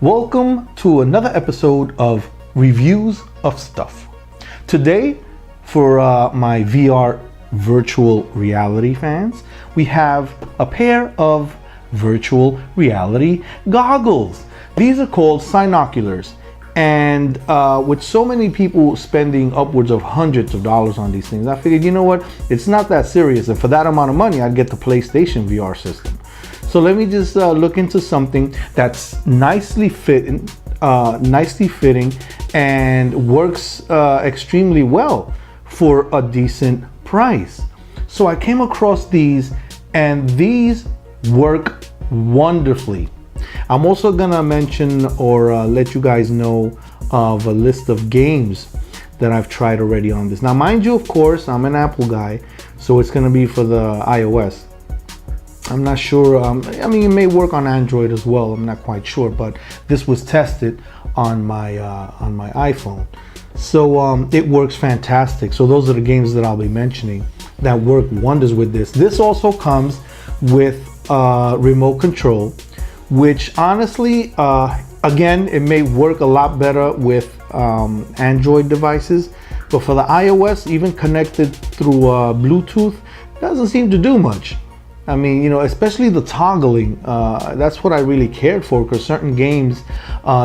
Welcome to another episode of Reviews of Stuff. Today, for my VR virtual reality fans, we have a pair of virtual reality goggles. These are called Cynoculars, and with so many people spending upwards of hundreds of dollars on these things, I figured, you know what, it's not that serious, and for that amount of money I'd get the PlayStation VR system. So let me just look into something that's nicely fitting and works extremely well for a decent price. So I came across these, and these work wonderfully. I'm also gonna mention or let you guys know of a list of games that I've tried already on this. Now, mind you, of course, I'm an Apple guy, so it's gonna be for the iOS. I'm not sure, I mean, it may work on Android as well, I'm not quite sure, but this was tested on my iPhone. So it works fantastic. So those are the games that I'll be mentioning that work wonders with this. This also comes with remote control, which honestly, again, it may work a lot better with Android devices, but for the iOS, even connected through Bluetooth, doesn't seem to do much. I mean, you know, especially the toggling, that's what I really cared for, because certain games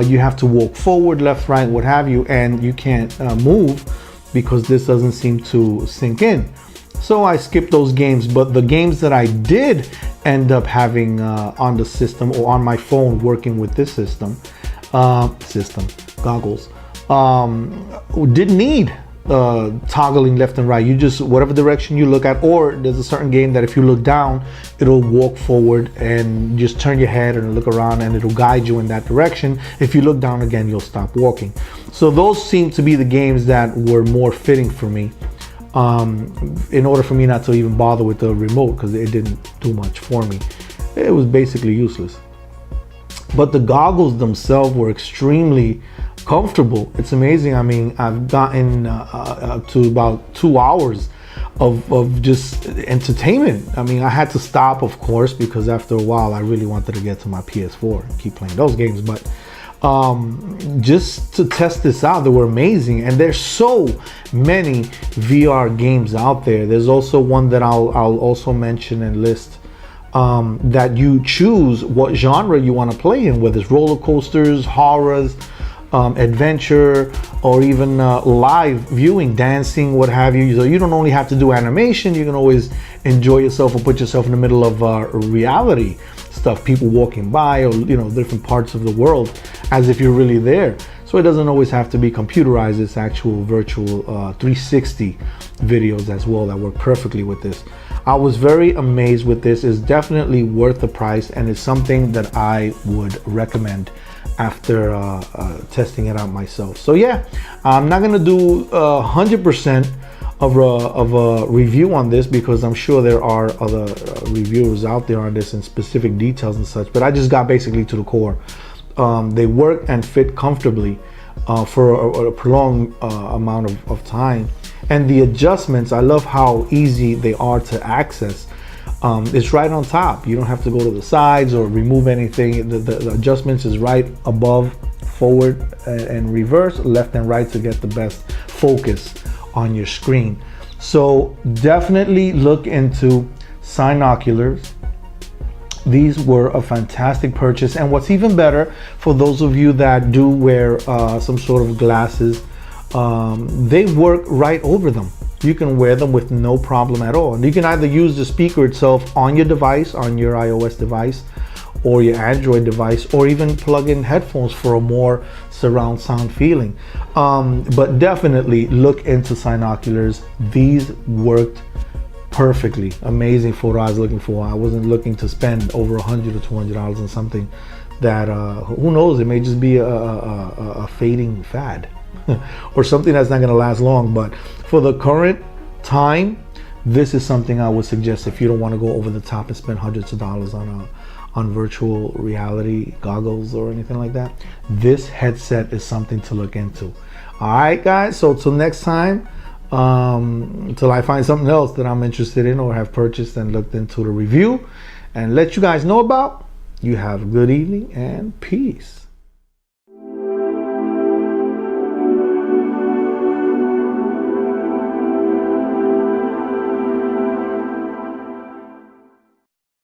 you have to walk forward, left, right, what have you, and you can't move because this doesn't seem to sink in. So I skipped those games, but the games that I did end up having on the system or on my phone working with this system, goggles, didn't need toggling left and right. You just, whatever direction you look at, or there's a certain game that if you look down, it'll walk forward and just turn your head and look around and it'll guide you in that direction. If you look down again, you'll stop walking. So those seem to be the games that were more fitting for me, in order for me not to even bother with the remote, because it didn't do much for me. It was basically useless. But the goggles themselves were extremely comfortable. It's amazing. I mean, I've gotten to about 2 hours of just entertainment. I mean, I had to stop, of course, because after a while I really wanted to get to my PS4 and keep playing those games. But just to test this out, they were amazing. And there's so many VR games out there. There's also one that I'll also mention and list, that you choose what genre you want to play in, whether it's roller coasters, horrors, adventure, or even live viewing, dancing, what have you. So you don't only have to do animation, you can always enjoy yourself or put yourself in the middle of reality stuff, people walking by, or you know, different parts of the world, as if you're really there. So it doesn't always have to be computerized. It's actual virtual 360 videos as well that work perfectly with this. I was very amazed with this. It's definitely worth the price, and it's something that I would recommend after testing it out myself. So yeah, I'm not gonna do 100% of a review on this, because I'm sure there are other reviewers out there on this in specific details and such, but I just got basically to the core. They work and fit comfortably for a prolonged amount of time, and the adjustments, I love how easy they are to access. It's right on top. You don't have to go to the sides or remove anything. The adjustments is right above, forward and reverse, left and right, to get the best focus on your screen. So definitely look into Cynoculars. These were a fantastic purchase, and what's even better, for those of you that do wear some sort of glasses, they work right over them. You can wear them with no problem at all. And you can either use the speaker itself on your device, on your iOS device or your Android device, or even plug in headphones for a more surround sound feeling. But definitely look into Cynoculars. These worked perfectly. Amazing for what I was looking for. I wasn't looking to spend over $100 or $200 on something that, who knows, it may just be a fading fad. Or something that's not going to last long. But for the current time, this is something I would suggest if you don't want to go over the top and spend hundreds of dollars on virtual reality goggles or anything like that. This headset is something to look into. All right, guys, so till next time, until I find something else that I'm interested in or have purchased and looked into the review and let you guys know about, you have a good evening and peace.